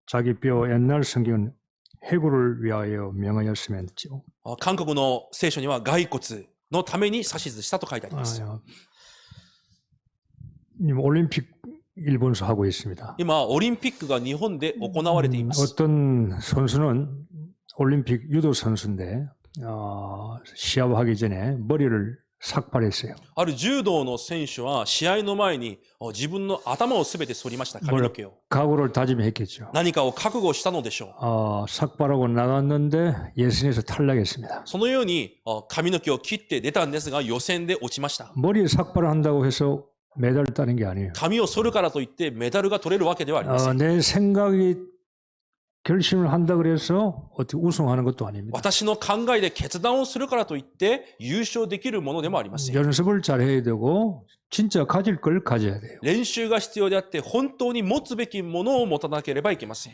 자기 뼈 옛날 성경은 해구를 위하여 명하였으면 했죠. 韓国の聖書には骸骨のために指図したと書いてあります。 올림픽 일본에서 하고 있습니다. 今、オリンピックが日本で行われています。 어떤 선수는 올림픽 유도 선수인데 시합하기 전에 머리를 삭발했어요. ある柔道の選手は試合の前に自分の頭をすべて剃りました。髪の毛を。 각오를 다짐했겠죠. 何かを覚悟したのでしょう。 삭발하고 나갔는데 예선에서 탈락했습니다. そのように髪の毛を切って出たんですが予選で落ちました。 머리 삭발한다고 해서 메달을 따는 게 아니에요. 髪を剃るからといってメダルが取れるわけではありません。 내 생각이 결심을 한다 그래서 어떻게 우승하는 것도 아닙니다. 私の考えで決断をするからといって優勝できるものでもありません。 연습을 잘 해야 되고 진짜 가질 걸 가져야 돼요. 練習が必要であって本当に持つべきものを持たなければいけません。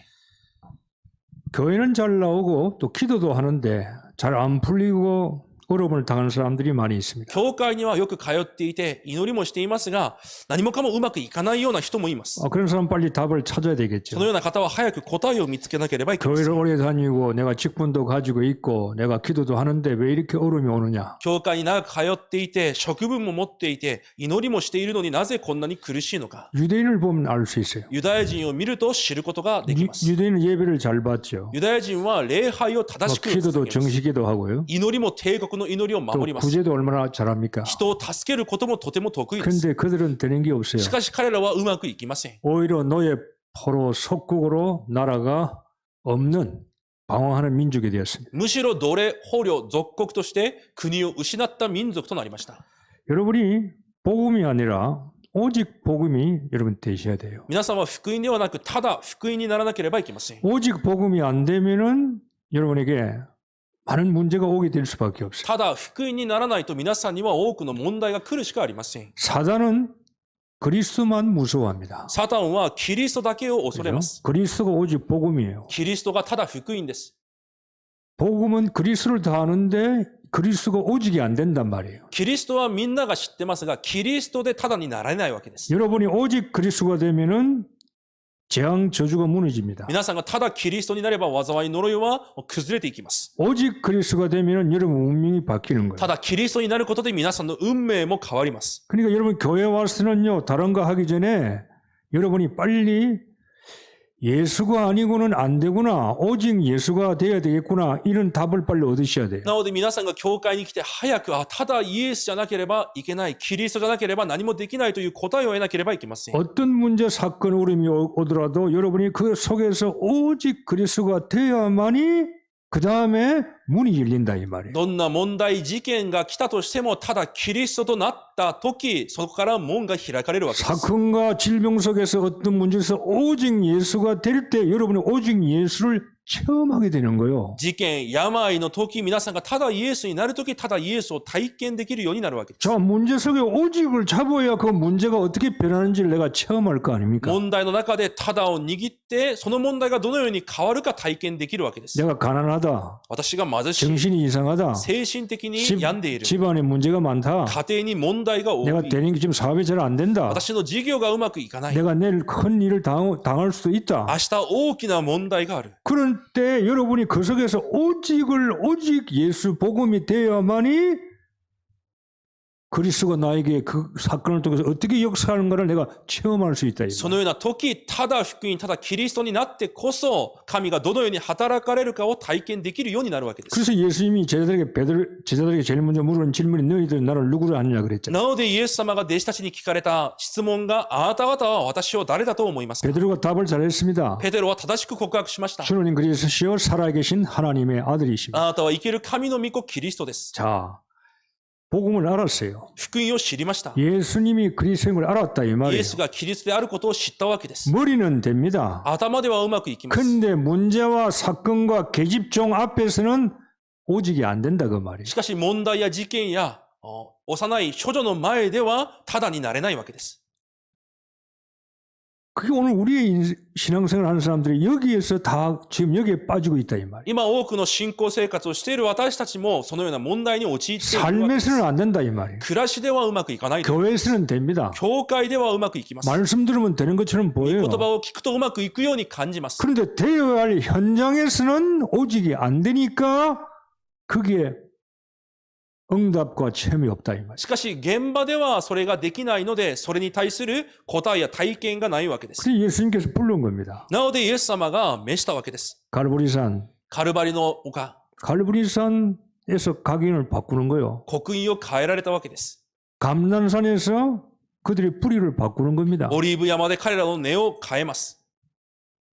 교회는 잘 나오고 또 기도도 하는데 잘 안 풀리고 어려움을 당하는 사람들이 많이 있습니다. 教会にはよく通っていて祈りもしていますが何もかもうまくいかないような人もいます。 그런 사람 빨리 답을 찾아야 そ 되겠죠. のような方は早く答えを見つけなければいけません。 교회를 오래 다니고 내가 직분도 가지고 있고 내가 기도도 하는데 왜 이렇게 어려움이 오느냐. 教会に長く通っていて職分も持っていて祈りもしているのになぜこんなに苦しいのか。 유대인을 보면 알 수 있어요. ユダヤ人を見ると知ることができます。 유대인은 예배를 잘 받죠. ユダヤ人は礼拝を正しく 기도도 続けます。 정식기도 하고요. 祈りも帝国の祈りを 또 守ります。 구제도 얼마나 잘합니까? 人を助けることもとても得意です。 근데 그들은 되는 게 없어요. しかし彼らはうまくいきません。 오히려 노예 포로 속국으로 나라가 없는 방황하는 민족이 되었습니다. むしろ奴隷、捕虜、属国として国を失った民族となりました。 여러분이 복음이 아니라 오직 복음이 여러분 되셔야 돼요. 皆さんは福音ではなくただ福音にならなければいけません。 오직 복음이 안 되면은 여러분에게 많은 문제가 오게 될 수밖에 없어요. ただ福音にならないと皆さんには多くの問題が来るしかありません。 사단은 그리스도만 무서워합니다. サタンはキリストだけを恐れます。 그리스도가 오직 복음이에요. キリストがただ福音です。 복음은 그리스도를 다 아는데 그리스도가 오직이 안 된단 말이에요. キリストはみんなが知ってますが、キリストでただになられないわけです。 여러분이 오직 그리스도가 되면은 재앙 저주가 무너집니다. 皆さんがただキリストになれば災い呪いは崩れていきます。 오직 그리스도가 되면은 여러분 운명이 바뀌는 거예요. ただキリストになることで皆さんの運命も変わります。 그러니까 여러분 교회 와서는요 다른 거 하기 전에 여러분이 빨리 예수가 아니고는 안 되구나. 오직 예수가 돼야 되겠구나. 이런 답을 빨리 얻으셔야 돼요. なので皆さんが教会に来て早く、ただイエスじゃなければいけない、キリストじゃなければ何もできないという答えを得なければいけません。 어떤 문제, 사건, 어려움이 오더라도 여러분이 그 속에서 오직 그리스도가 되어야만이 그 다음에 문이 열린다 이 말이에요. どんな問題、事件が来たとしても、ただキリストとなった時、そこから門が開かれるわけです。 사건과 질병 속에서 어떤 문제에서 오직 예수가 될 때 여러분이 오직 예수를 체험하게 되는 거예요. 事件、病の時、皆さんがただイエスになる時、ただイエスを体験できるようになるわけです。 자, 문제 속에 오직을 잡아야 그 문제가 어떻게 변하는지를 내가 체험할 거 아닙니까? 問題の中でただを握って、その問題がどのように変わるか体験できるわけです。 내가 가난하다. 私が貧しい、 정신이 이상하다. 精神的に病んでいる、 집안에 문제가 많다. 家庭に問題が多 내가 い、 되는 게 지금 사업이 잘 안 된다. 私の事業がうまくいかない、 내가 내일 큰 일을 당할 수도 있다. 明日大きな問題がある。 그럴 때 여러분이 그 속에서 오직 예수 복음이 되어야만이 그리스도가 나에게 그 사건을 통해서 어떻게 역사하는가를 내가 체험할 수 있다. そのような時、ただ福音、ただキリストになってこそ、神がどのように働かれるかを体験できるようになるわけです。 그래서 예수님이 제자들에게 제일 먼저 물은 질문이 너희들 나를 누구로 아느냐 그랬잖아요. なのでイエス様が弟子たちに聞かれた質問が、あなた方は私を誰だと思いますか？ 베드로가 답을 잘했습니다. ペテロは正しく告白しました。 주님 그리스도시여 살아계신 하나님의 아들이십니다. あなたは生ける神の御子キリストです。 자, 복음을 알았어요. 福音を知りました。 예수님이 그리스도임을 알았다 이 イ 말이에요. エスがキリストであることを知ったわけです。 머리는 됩니다. 頭ではうまくいきます。 근데 문제와 사건과 계집종 앞에서는 오직이 안 된다 그 말이에요. しかし問題や事件や幼い処女の前ではただになれないわけです。 그게 오늘 우리의 신앙생활 하는 사람들이 여기에서 다 지금 여기에 빠지고 있다 이 말이에요. 今多くの信仰生活をしている私たちもそのような問題に陥っているわけです。 삶에서는 안 된다 이 말이에요. 暮らしではうまくいかないと。 교회에서는 됩니다. 教会ではうまくいきます。 말씀 들으면 되는 것처럼 言 보여요. 葉を聞くとうまくいくように感じます。 그런데 되어야 할 현장에서는 오직이 안 되니까 그게 응답과 체험이 없다 이 말이에요. しかし現場ではそれができないので、それに対する答えや体験がないわけです。 그래서 예수님께서 부른 겁니다. なのでイエス様が召したわけです。 갈보리산. カルバリの丘、 갈보리산에서 각인을 바꾸는 거요. 刻印を変えられたわけです。 감난산에서 그들의 뿌리를 바꾸는 겁니다. オリーブ山で彼らの根を変えます。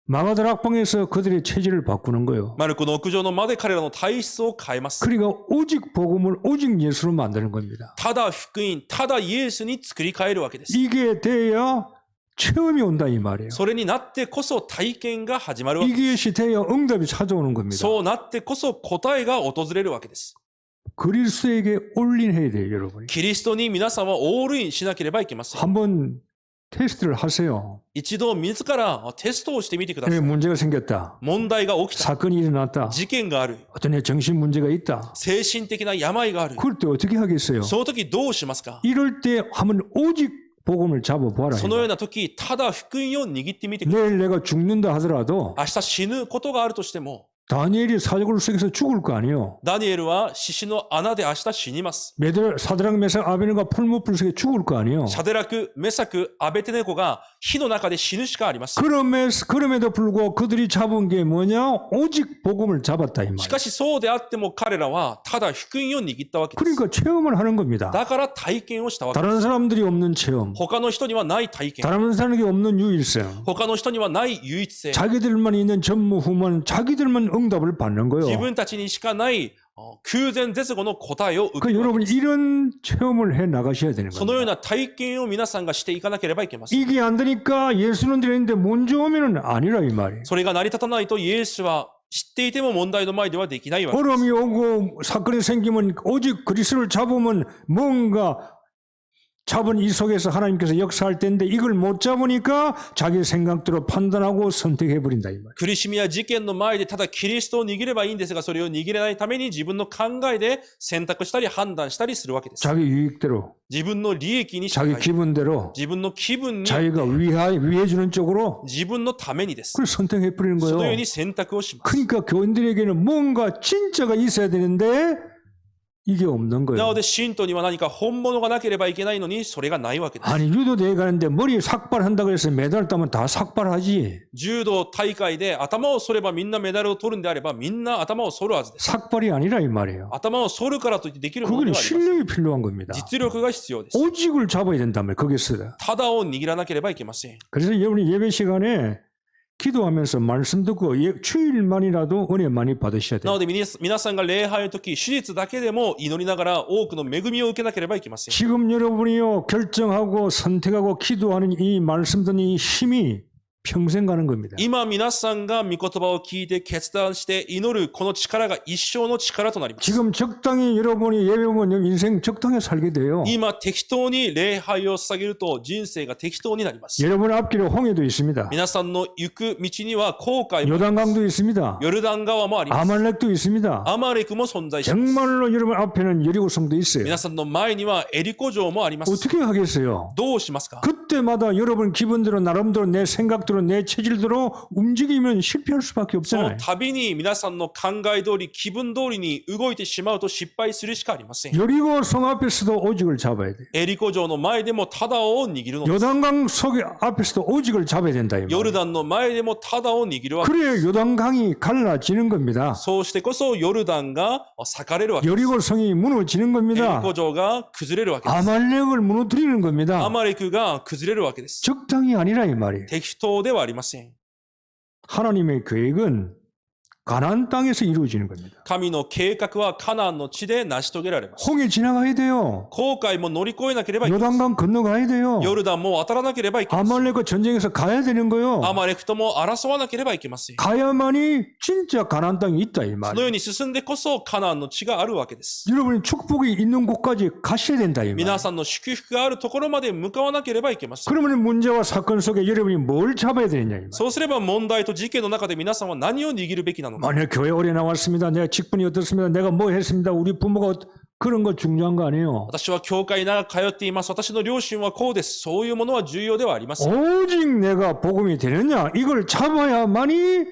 마가다락방에서 그들의 체질을 바꾸는 거요. マルコの屋上の間で彼らの体質を変えます。 그러니까 오직 복음을 오직 예수로 만드는 겁니다. ただ福音、ただイエスに作り変えるわけです。 이게 돼야 체험이 온다 이 말이에요. それになってこそ体験が始まるわけです。 이것이 돼야 응답이 찾아오는 겁니다. そうなってこそ答えが訪れるわけです。 그리스도에게 올인해야 돼요, 여러분. キリストに皆さんはオールインしなければいけません。 한번 테스트를 하세요. 一度自らテストをしてみてください。 문제가 생겼다. 問題が起きた。 사건이 일어났다. 事件がある。 어떤 애 정신 문제가 있다. 精神的な病がある。 그럴 때 어떻게 하겠어요? その時どうしますか？ 이럴 때 한번 오직 복음을 잡아보아라. そのような時、ただ福音を握ってみてください。 내일 내가 죽는다 하더라도 明日死ぬことがあるとしても、 다니엘이 사적을 속에서 죽을 거 아니에요. ダニエルは獅子の穴で明日死にます。 사드락 메삭 아베느가 풀무불 속에 죽을 거 아니에요. シャデラク、メサク、アベテネコが火の中で死ぬしかありません。 그럼에도 불구하고 그들이 잡은 게 뭐냐? 오직 복음을 잡았다 이 し 말이에요. かしそうであっても彼らはただ福音を握ったわけです。 그러니까 체험을 하는 겁니다. だから体験をしたわけです。 다른 사람들이 없는 체험, 他の人にはない体験。 다른 사람에게 없는 유일성, 他の人にはない唯一性。 자기들만 있는 전무후무한 자기들만 응답을 받는 거예요. 自分たちにしかない空前絶後の答えを受け 그 るわけ 여러분 です。 이런 체험을 해 나가셔야 되는 そのよう 겁니다. な体験を皆さんがしていかなければいけません。 이게 안 되니까 예수는 드렸는데 먼저 오면은 아니라 이 말이에요. それが成り立たないとイエスは知っていても問題の前ではできないわけです。 어려움이 오고 사건이 생기면 오직 그리스도를 잡으면 뭔가 잡은 이 속에서 하나님께서 역사할 텐데 이걸 못 잡으니까 자기 생각대로 판단하고 선택해버린다 이 말이에요. 苦しみや事件の前でただキリストを握ればいいんですが、それを握れないために自分の考えで選択したり判断したりするわけです。 자기 유익대로 自分の利益に従 자기 い、 기분대로 自分の気分に、 자기가 위해주는 쪽으로 自分のためにです。 그걸 선택해버리는 そのよう 거예요. に選択をします。 그러니까 교인들에게는 뭔가 진짜가 있어야 되는데 이게 없는 な 거예요. ので信徒には何か本物がなければいけないのにそれがないわけです。 아니 유도대회 가는데 머리에 삭발한다고 해서 메달 따면 다 삭발하지. 柔道大会で頭を剃ればみんなメダルを取るんであればみんな頭を剃るはずです。 삭발이 아니라 이 말이에요. 頭を剃るからといってできるもので 그건 はありません。 실력이 필요한 겁니다. 実力が必要です。 오직을 잡아야 된다면 거기서. ただを握らなければいけません。 그래서 여러분이 예배 시간에 기도하면서 말씀 듣고 주일만이라도 은혜 많이 받으셔야 な 돼요. ので皆さんが礼拝の時、手術だけでも祈りながら多くの恵みを受けなければいけません。 지금 여러분이요 결정하고 선택하고 기도하는 이 말씀 듣는 이 힘이 평생 가는 겁니다. 今皆さんが御言葉を聞いて決断して祈るこの力が一生の力となります。 지금 적당히 여러분이 예배 오면 인생 적당히 살게 돼요. 今適当に礼拝を捧げると人生が適当になります。 여러분 앞길에 홍해도 있습니다. 皆さんの行く道には紅海も、 요단강도 있습니다. ヨルダン川もあります。 아말렉도 있습니다. アマレクも存在します。 정말로 여러분 앞에는 여리고성도 있어요. 皆さんの前にはエリコ城もあります。 어떻게 하겠어요? どうしますか？ 그때마다 여러분 기분대로 나름대로 내 생각대로 내 체질대로 움직이면 실패할 수밖에 その 없잖아요. 度に皆さんの考え通り、気分通りに動いてしまうと失敗するしかありません。 여리고성 앞에서도 오직을 잡아야 돼요. エリコ城の前でもタダを握るのです。 요단강 속 앞에서도 오직을 잡아야 된다. 이 ヨル 말이에요. ダンの前でもタダを握るわけです。 그래야 요단강이 갈라지는 겁니다. そうしてこそヨルダンが裂かれるわけです。 여리고성이 무너지는 エリ 겁니다. コ城が崩れるわけです。 아말렉을 무너뜨리는 ア 겁니다. マレクが崩れるわけです。 적당히 아니라 이 말이에요. 適当ではありません。 하나님의 계획은 가나안 땅에서 이루어지는 겁니다. 神の計画はカナンの地で成し遂げられます。 홍해 지나가야 돼요. 航海も乗り越えなければいけません。 요단강 건너가야 돼요. ヨルダンも渡らなければいけません。 아말렉과 전쟁에서 가야 되는 거요. アマレクとも争わなければいけません。 가야만이 진짜 가나안 땅이 있다 이 その 말이에요. ように進んでこそカナンの地があるわけです。 여러분이 축복이 있는 곳까지 가셔야 된다 이 말이에요. 皆さんの祝福があるところまで向かわなければいけません。 그러면 문제와 사건 속에 여러분이 뭘 잡아야 되느냐 이 말이에요. そうすれば問題と事件の中で皆さんは何を握るべきなのか。 만약 교회 오래 나왔습니다. 내가 직분이 어떻습니다. 내가 뭐 했습니다. 우리 부모가 그런 거 중요한 거 아니에요. 私は教会に長く通っています。私の両親はこうです。そういうものは重要ではありません。 오직 내가 복음이 되느냐 이걸 잡아야만이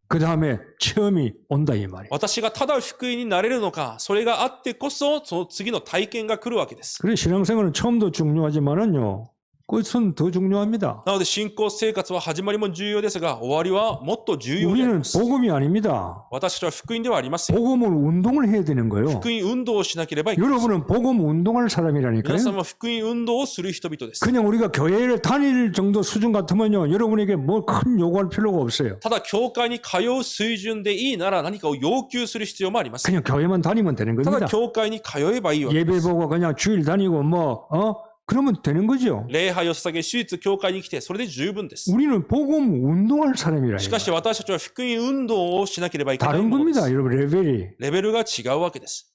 그 다음에 체험이 온다 이 말이에요. 私がただ福音になれるのか、それがあってこそ、その次の体験が来るわけです。 그래서 신앙생활은 처음도 중요하지만은요. 끝은 더 중요합니다. なので信仰生活は始まりも重要ですが、終わりはもっと重要であり 우리는 ます。 복음이 아닙니다. 私たちは福音ではありません。 복음을 운동을 해야 되는 거예요. 福音運動をしなければいけません。 여러분은 복음 운동할 皆さん 사람이라니까요. は福音運動をする人々です。 그냥 우리가 교회를 다닐 정도 수준 같으면요. 여러분에게 뭐 큰 요구할 필요가 없어요. ただ、教会に通う水準でいいなら何かを要求する必要もありません。 그냥 교회만 다니면 되는 ただ、 겁니다. 教会に通えばいいわけ。 예배 보고 그냥 주일 다니고 그러면 되는 거죠. 礼拝を捧げ、手術、教会に来て、それで十分です。 우리는 복음 운동할 사람이라. しかし私たちは福音運動をしなければいけない 다른 もので 겁니다. す。 여러분 레벨이. レベルが違うわけです。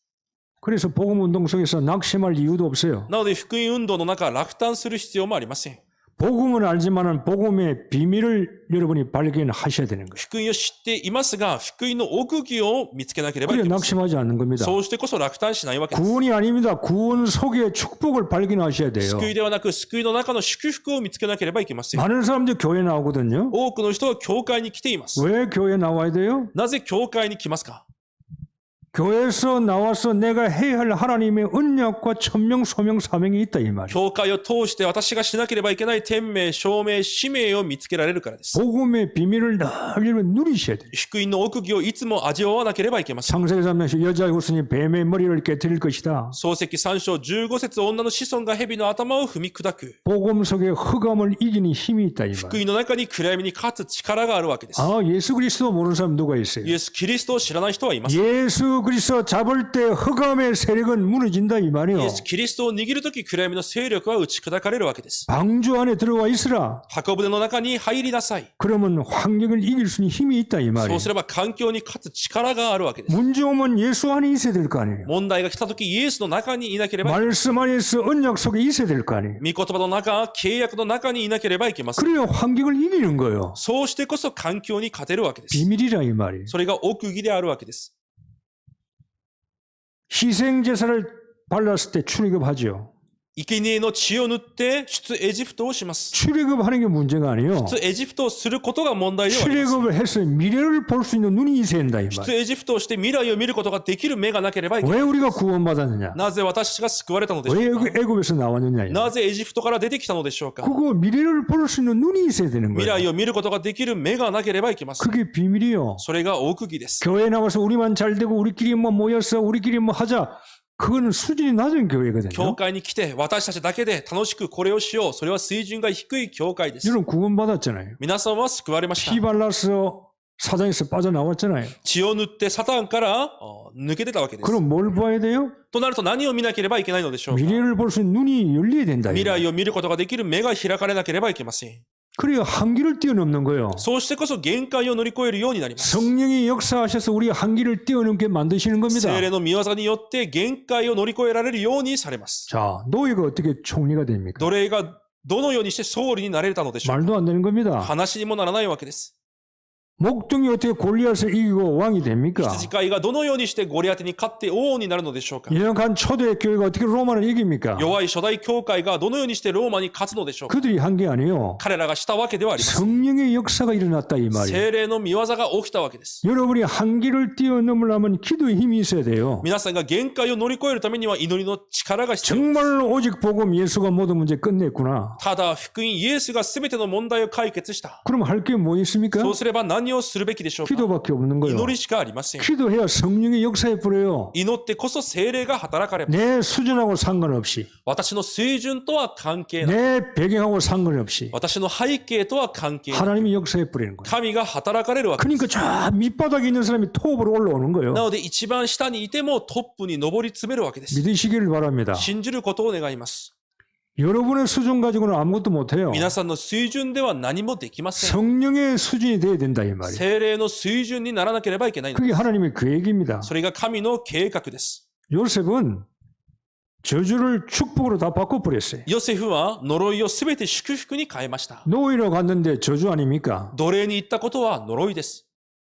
그래서 복음 운동 속에서 낙심할 이유도 없어요. なので、福音運動の中、落胆する必要もありません。 복음은 알지만은 복음의 비밀을 여러분이 발견하셔야 되는 거예요. 福音を知っていますが、福音の奥義を見つけなければい 그래 けません。 낙심하지 않는 겁니다. そうしてこそ落胆しないわけです。 구원이 아닙니다. 구원 속에 축복을 발견하셔야 돼요. 救いではなく、救いの中の祝福を見つけなければいけません。 많은 사람들이 교회 나오거든요. 多くの人は教会に来ています。 왜 교회 나와야 돼요? なぜ教会に来ますか？ 교회에서 나와서 내가 해야 할 하나님의 언약과 천명, 소명, 사명이 있다 이 말이에요. 教会を通して私がしなければいけない天命、証明、使命を見つけられるからです。 복음의 비밀을 늘 여러분 누리셔야 돼요. 福音の奥義をいつも味わわなければいけません。 창세기 3장 여자의 후손이 뱀의 머리를 깨뜨릴 것이다. 創世記3章15節女の子孫が蛇の頭を踏み砕く。 복음 속에 흑암을 이기는 힘이 있다 이 福 말이에요. 音の中に暗闇に勝つ力があるわけです。 예수 그리스도 모르는 사람 누가 있어요? イエス・キリストを知らない人はいます。 예수 그리스도 잡을 때 흑암의 세력은 무너진다 이 イ 말이에요. エス・キリストを握るとき暗闇の勢力は打ち砕かれるわけです。 방주 안에 들어와 있으라. 箱舟の中に入りなさい。 그러면 환경을 이길 수 있는 힘이 있다 이 そ 말이에요. うすれば環境に勝つ力があるわけです。 문제 오면 예수 안에 있어야 될 거 아니에요. 問題が来たときイエスの中にいなければ、 말씀 안에서 언약 속에 있어야 될 거 아니에요. 御言葉の中、契約の中にいなければいけません。 그래야 환경을 이기는 거예요. そうしてこそ環境に勝てるわけです。 비밀이라 이 말이에요. それが奥義であるわけです。 희생제사를 발랐을 때 출애굽하죠. 生贄の血を塗って出エジプトをします。 출애굽하는 게 문제가 아니에요. 出エジプトをすることが問題ではありません。 출애굽을 해서 미래를 볼 수 있는 눈이 있어야 된다 이 出 말이에요. エジプトをして未来を見ることができる目がなければいけない。 왜 우리가 구원받았느냐? なぜ私たちが救われたのでしょ 왜 うか？ 애굽에서 나왔느냐? なぜエジプトから出てきたのでしょうか？ 그거 미래를 볼 수 있는 눈이 있어야 되는 未 거예요. 来を見ることができる目がなければいけません。 그게 비밀이요. それが奥義です。 교회 나와서 우리만 잘 되고 우리끼리 뭐 모여서 우리끼리 뭐 하자. 그거는 수준이 낮은 교회거든요. 教会に来て私たちだけで楽しくこれをしよう。それは水準が低い教会です。 여러분 구원받았잖아요. 皆さんは救われました。 피 발라서 사단에서 빠져나왔잖아요. 血を塗ってサタンから抜けてたわけです。 그럼 뭘 봐야 돼요? となると何を見なければいけないのでしょうか？ 미래를 볼 수 있는 눈이 열려야 된다. 未来を見ることができる目が開かれなければいけません。 그래야 한계를 뛰어넘는 거예요. そうしてこそ限界を乗り越えるようになります。 성령이 역사하셔서 우리 한계를 뛰어넘게 만드시는 겁니다. 聖霊の御業によって限界を乗り越えられるようにされます。 자, 노예가 어떻게 총리가 됩니까? 奴隷がどのようにして総理になれたのでしょうか？ 말도 안 되는 겁니다. 話にもならないわけです。 목동이 어떻게 골리앗을 이기고 왕이 됩니까? 羊飼いがどのようにしてゴリアテに勝って王になるのでしょうか？ 연약한 초대 교회가 어떻게 로마를 이깁니까? 弱い初代教会がどのようにしてローマに勝つのでしょうか？ 그들이 한 게 아니에요. 彼らがしたわけではありません。 성령의 역사가 일어났다 이 말이에요. 聖霊の御業が起きたわけです。 여러분이 한계를 뛰어넘으려면 기도의 힘이 있어야 돼요. 皆さんが限界を乗り越えるためには祈りの力が必要です。 정말로 오직 복음 예수가 모든 문제 끝냈구나. ただ福音イエスが全ての問題を解決した。 그럼 할 게 뭐 있습니까? そうすれば何何をするべきでしょうか？ 기도밖에 없는 거예요. 祈りしかありません。 기도해야 성령의 역사에 뿌려요. 祈ってこそ聖霊が働かれます。 내 수준하고 상관없이, 私の水準とは関係ない。 내 배경하고 상관없이 私の背景とは関係ない。 하나님의 역사에 뿌리는 거예요. 神が働かれるわけです。 그러니까 저 밑바닥에 있는 사람이 톱으로 올라오는 거예요. なので一番下にいてもトップに上り詰めるわけです。 믿으시기를 바랍니다. 信じることを願います。 여러분의 수준 가지고는 아무것도 못해요. 皆さんの水準では何もできません。 성령의 수준이 돼야 된다 이 말이에요. 聖霊の水準にならなければいけないので 그게 す。 하나님의 계획입니다. それが神の計画です。 요셉은 저주를 축복으로 다 바꿔버렸어요. ヨセフは呪いをすべて祝福に変えました。 노예로 갔는데 저주 아닙니까? 奴隷に行ったことは呪いです。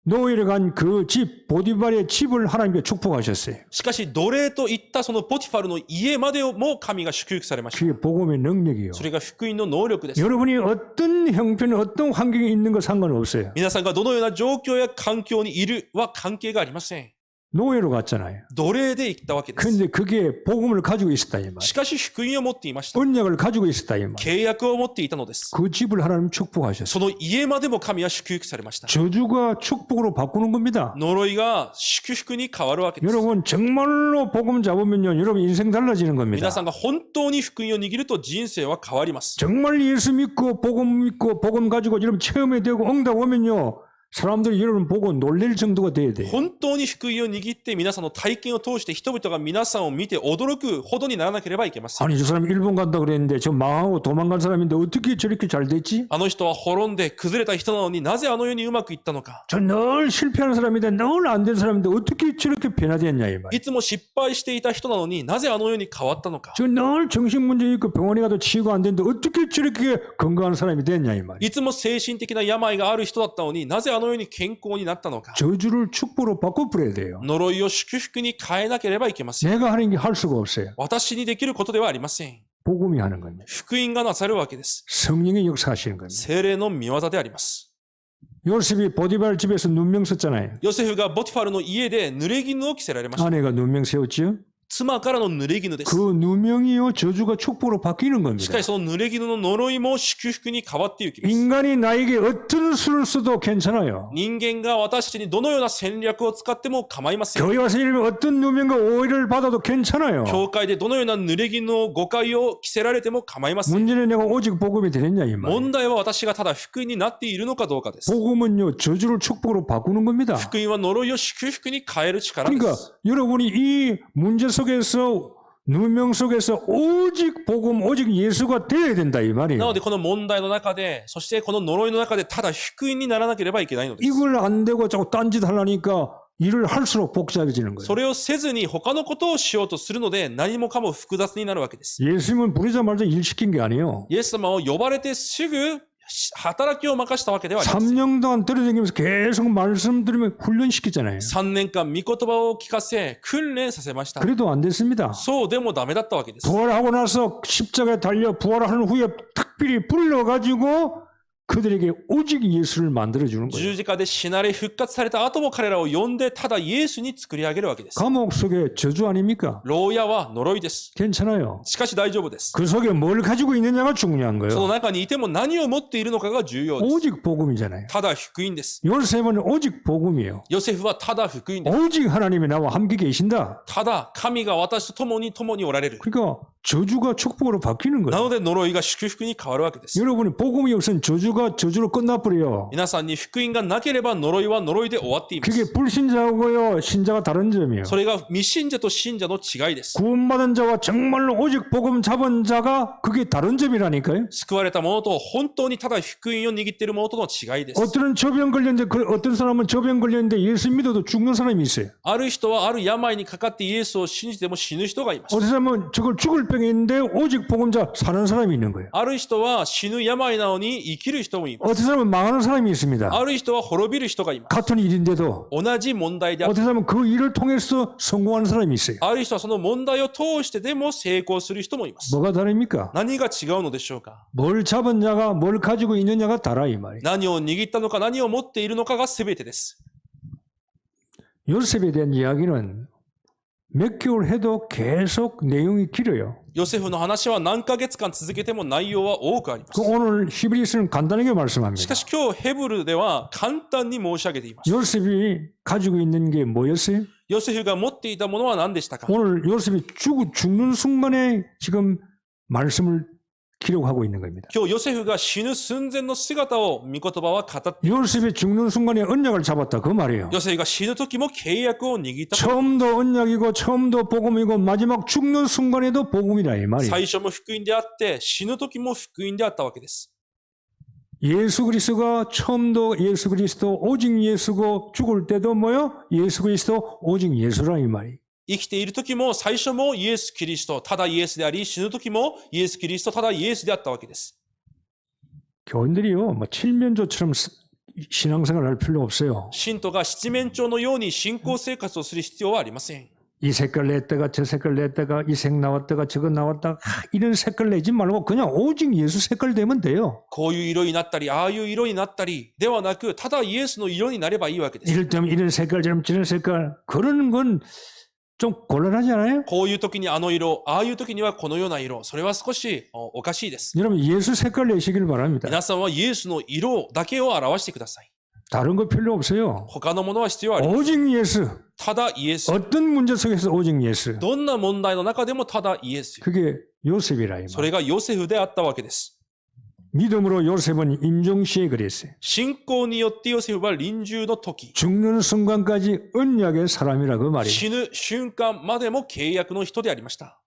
노예로 간 그 집 보디발의 집을 하나님께 축복하셨어요. しかし奴隷と言ったそのポティファルの家までも神が祝福されました。 그게 복음의 능력이에요. それが福音の能力です。 여러분이 어떤 형편, 어떤 환경에 있는 거 상관없어요. 皆さんがどのような状況や環境にいるは関係がありません。 노예로 갔잖아요. 奴隷で行ったわけです。 근데 그게 복음을 가지고 있었다 이 말이에요. しかし福音を持っていました。 언약을 가지고 있었다 이 말이에요. 契約を持っていたのです。 그 집을 하나님 축복하셨어요. その家までも神は祝福されました。 저주가 축복으로 바꾸는 겁니다. 呪いが祝福に変わるわけです。 여러분 정말로 복음 잡으면요, 여러분 인생 달라지는 겁니다. 皆さんが本当に福音を握ると人生は変わります。 정말 예수 믿고 복음 가지고 여러분 체험이 되고 응답 오면요, 사람들이 여러분 보고 놀랄 정도가 돼야 돼요. 本当に福音を握って皆さんの体験を通して人々が皆さんを見て驚くほどにならなければいけません。 아니 저 사람 일본 간다 그랬는데 저 망하고 도망간 사람인데 어떻게 저렇게 잘 됐지? あの人は滅んで崩れた人なのになぜあのようにうまくいったのか。 저 늘 실패하는 사람인데 늘 안 된 사람인데 어떻게 저렇게 변화됐냐 이 말. いつも失敗していた人なのになぜあのように変わったのか。 저 늘 정신 문제 있고 병원에 가도 치유가 안 되는데 어떻게 저렇게 건강한 사람이 됐냐 이 말. いつも精神的な病がある人だったのになぜあのように健康になったのか。 저주를 축복으로 바꿔버려야 돼요. 呪いを祝福に変えなければいけません。 내가 하는 게 할 수가 없어요. 私にできることではありません。 복음이 하는 겁니다. 福音がなさるわけです。 성령의 역사하시는 겁니다. 聖霊の御業であります。 요셉이 보디발 집에서 눈명 썼잖아요. ヨセフがボティファルの家で濡れ衣を着せられました。 아내가 눈명 세웠지요. 妻からの濡れ衣で 그 す。 누명이요 저주가 축복으로 바뀌는 し 겁니다. かしその濡れ衣の呪いも祝福に変わっていきます。 인간이 나에게 어떤 수를 써도 괜찮아요. 人間が私たちにどのような戦略を使っても構いません。 교회 와서 이러면 어떤 누명과 오해를 받아도 괜찮아요. 教会でどのような濡れ衣の誤解を着せられても構いません。 문제는 내가 오직 복음이 되느냐 이 말. 問題は私がただ福音になっているのかどうかです。 복음은요 저주를 축복으로 바꾸는 겁니다. 福音は呪いを祝福に変える力で 그러니까 す。 여러분이 이 문제 속에서 누명 속에서 오직 복음, 오직 예수가 되어야 된다 이 な 말이에요. のでこの問題の中で、そしてこの呪いの中でただ福音にならなければいけないのです。 이걸 안 되고 자꾸 딴짓 하려니까 일을 할수록 복잡해지는 거예요. それをせずに他のことをしようとするので何もかも複雑になるわけです。 예수님은 부르자마자 일 시킨 게 아니에요. イエス様を呼ばれてすぐ働きを任したわけではありません。 3년 동안 들어다니면서 계속 말씀 들으면 훈련시키잖아요. 3年間御言葉を聞かせ、訓練させました。 그래도 안 됐습니다. そうでもダメだったわけです。 부활하고 나서 십자가에 달려 부활하는 후에 특별히 불러가지고 그들에게 오직 예수를 만들어주는 거예요. 十字架で死なれ復活された後も彼らを呼んでただイエスに作り上げるわけです。 감옥 속에 저주 아닙니까? 牢屋は呪いです。 괜찮아요. しかし大丈夫です。 그 속에 뭘 가지고 있느냐가 중요한 その 거예요. 中にいても何を持っているのかが重要です。 오직 복음이잖아요. ただ福音です。 요셉은 오직 복음이에요. ヨセフはただ福音です。 오직 하나님이 나와 함께 계신다. ただ神が私と共におられる。 그러니까 저주가 축복으로 바뀌는 な 거예요. ので呪いが祝福に変わるわけです。 여러분이 복음이 없으면 저주가 저주로 끝나버려요. 皆さんに福音がなければ呪いは呪いで終わっていま 그게 す。 불신자하고요 신자가 다른 점이에요. それが未信者と信者の違いです。 구원받은 자와 정말로 오직 복음 잡은 자가 그게 다른 점이라니까요. 救われた者と本当にただ福音を握っている者との違いです。 어떤 저병 걸렸는데 어떤 사람은 저병 걸렸는데 예수 믿어도 죽는 사람이 있어요. ある人はある病にかかってイエスを信じても死ぬ人がいます。 어떤 사람은 저걸 죽을 병이 있는데 오직 복음자 사는 사람이 있는 거예요. ある人は死ぬ病なのに生きる人もいます。 어떤 사람은 망하는 사람이 있습니다. ある人は滅びる人がいます。 같은 일인데도 同じ問題であって、 어떤 사람은 그 일을 통해서 성공하는 사람이 있어요. ある人はその問題を通してでも成功する人もいます。 뭐가 다릅니까? 何が違うのでしょうか？ 뭘 잡은 자가 뭘 가지고 있느냐가 다라 이 말이에요. 何を握ったのか何を持っているのかが全てです。 요셉에 대한 이야기는 몇 개월 해도 계속 내용이 길어요. ヨセフの話は何ヶ月間続けても内容は多くありま 그 す。 오늘 히브리서는 간단하게 し 말씀합니다. かし今日ヘブルでは簡単に申し上げています。 요셉이 가지고 있는 게 뭐였어요? ヨセフが持っていたものは何でしたか？ 오늘 요셉이 죽는 순간에 지금 말씀을 기록하고 있는 겁니다. 今日ヨセフが死ぬ寸前の姿を御言葉は語っています。 요셉이 죽는 순간에 언약을 잡았다 그 말이에요. ヨセフが死ぬ時も契約を握ったと。 처음도 언약이고 처음도 복음이고 마지막 죽는 순간에도 복음이라 이 말이에요. 最初も福音であって死ぬ時も福音であったわけです。 예수 그리스도가 처음도 예수 그리스도 오직 예수고 죽을 때도 뭐요? 예수 그리스도 오직 예수라 이 말이에요. 生きている時も最初もイエス・キリスト、ただイエスであり、死ぬ時もイエス・キリスト、ただイエスであったわけです。 교인들이요, 뭐 칠면조처럼 신앙생활을 할 필요 없어요. 信徒が七面鳥のように信仰生活をする必要はありません。 이 색깔 냈다가 저 색깔 냈다가 이 색 나왔다가 저거 나왔다가 이런 색깔 내지 말고 그냥 오직 예수 색깔 되면 돼요. こういう色になったり、ああいう色になったりではなく、ただイエスの色になればいいわけです。 이럴 때면 이런 색깔 저런 색깔 그러는 건 좀 곤란하지 않아요? こういう時にあの色、ああいう時にはこのような色、それは少しおかしいです。 여러분 예수 색깔 내시길 바랍니다. 皆さんはイエスの色だけを表してください。 다른 거 필요 없어요. 他のものは必要ありません。 오직 예수. ただイエス。 어떤 문제 속에서 오직 예수. どんな問題の中でもただイエス。 그게 요셉이라 이 そ 말. れがヨセフであったわけです。 믿음으로 요셉은 임종시에 그랬어요. 信仰によってヨセフは臨終の時、 죽는 순간까지 언약의 사람이라 그 말이에요. 死ぬ瞬間までも契約の人でありました。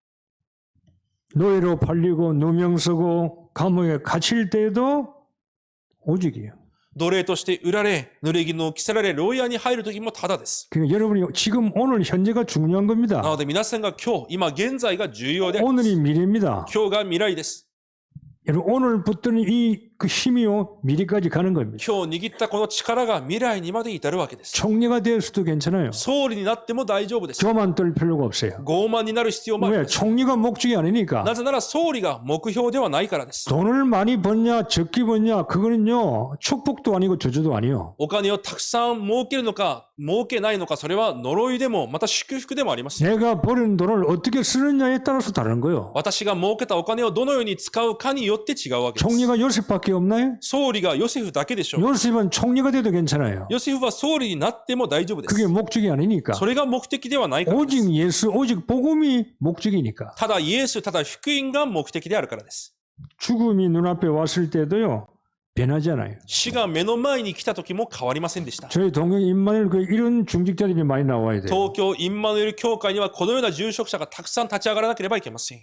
노예로 팔리고 누명 쓰고 감옥에 갇힐 때도 오직이에요. 奴隷として売られ、濡れ衣を着せられ、牢屋に入る時もただです。 그러니까 여러분이 지금 오늘 현재가 중요한 な 겁니다. ので皆さんが今日、今現在が重要であります。 오늘이 미래입니다. 今日が未来です。 여러분 오늘부터는 이 그 힘이요 미래까지 가는 겁니다. 今日握ったこの力が未来にまで至るわけです。 총리가 될 수도 괜찮아요. 総理になっても大丈夫です。 교만 떨 필요가 없어요. 傲慢になる必要もあり 왜? ません。 총리가 목적이 아니니까. なぜなら総理が目標ではないからです。 돈을 많이 벌냐 적게 벌냐 그거는요 축복도 아니고 저주도 아니요. お金をたくさん儲けるのか、儲けないのか、それは呪いでも、また祝福でもありません。 내가 버는 돈을 어떻게 쓰느냐에 따라서 다른 거요. 私が儲けたお金をどのように使うかによって違うわけです。 총리가 요셉밖에 없나요? 総理がヨセフだけでしょう。 요셉은 총리가 돼도 괜찮아요. ヨセフは総理になっても大丈夫で 그게 す。 목적이 아니니까. それが目的ではないからです。 오직 예수, 오직 복음이 목적이니까. ただイエス、ただ福音が目的であるからです。 죽음이 눈앞에 왔을 때도요 변하지 않아요. 死が目の前に来た時も変わりませんでした。 저희 동경 임마누엘 그 이런 중직자들이 많이 나와야 돼요. 東京インマヌエル教会にはこのような住職者がたくさん立ち上がらなければいけません。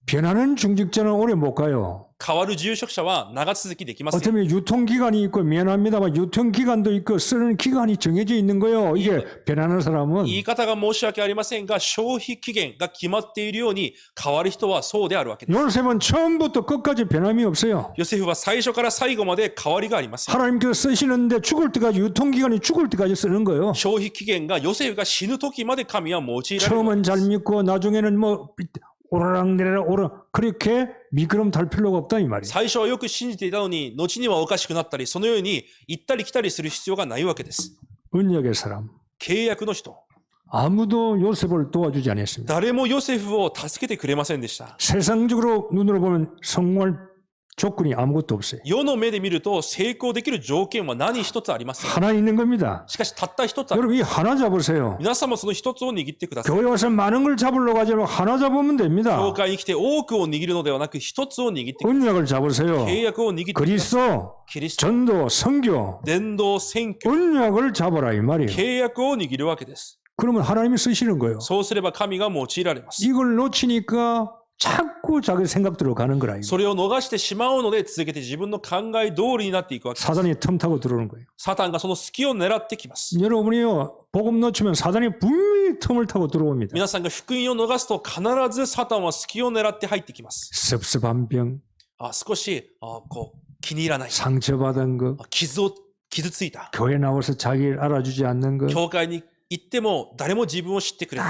변하는 중직자는 오래 못 가요. 変わる住職者は長続きできません。 어쩌면 유통기간이 있고 미안합니다만 유통기간도 있고 쓰는 기간이 정해져 있는 거예요. 이게 변하는 사람은 言い方が申し訳ありませんが、消費期限が決まっているように変わる人はそうであるわけです。 요셉은 처음부터 끝까지 변함이 없어요. ヨセフは最初から最後まで変わりがありません。 하나님께서 쓰시는데 죽을 때까지 유통기간이 죽을 때까지 쓰는 거예요. 消費期限がヨセフが死ぬ時まで神は用いられる。 처음은 잘 믿고 나중에는 뭐 오르락내리락 그렇게 미끄럼 탈 필요가 없다 이 말이에요. 最初はよく信じていたのに、後にはおかしくなったり、そのように行ったり来たりする必要がないわけです。 언약의 사람. 契約の人。 아무도 요셉을 도와주지 않았습니다. 誰もヨセフを助けてくれませんでした。 세상적으로 눈으로 보면 성공할 조건이 아무것도 없어요. 世の目で見ると成功できる条件は何一つありません。 하나 있는 겁니다. しかしたった一つある。 여러분 이 하나 잡으세요. 皆さんもその一つを握ってください。 교회 와서 많은 걸 잡으려고 하지 말고 하나 잡으면 됩니다. 教会に来て多くを握るのではなく、一つを握ってくださ 언약을 い。 잡으세요. 契約を握ってください。 그리스도, キリスト、 전도, 선교, 伝道、選挙、 언약을 잡아라 이 말이에요. 契約を握るわけです。 그러면 하나님이 쓰시는 거예요. そうすれば神が用いられます。 이걸 놓치니까 자꾸 자기 생각대로 가는 거라. 이거. それを逃してしまうので続けて自分の考え通りになっていくわけです。 사단이 틈타고 들어오는 거예요. サタンがその隙を狙ってきます。 여러분이요 복음 놓치면 사단이 분명히 틈을 타고 들어옵니다. 皆さんが福音を逃すと必ずサタンは隙を狙って入ってきます。 섭섭한 병, 少し気に入らない。 상처받은 거, 傷ついた。 교회 나와서 자기를 알아주지 않는 거, 教会に行っても誰も自分を知ってくれな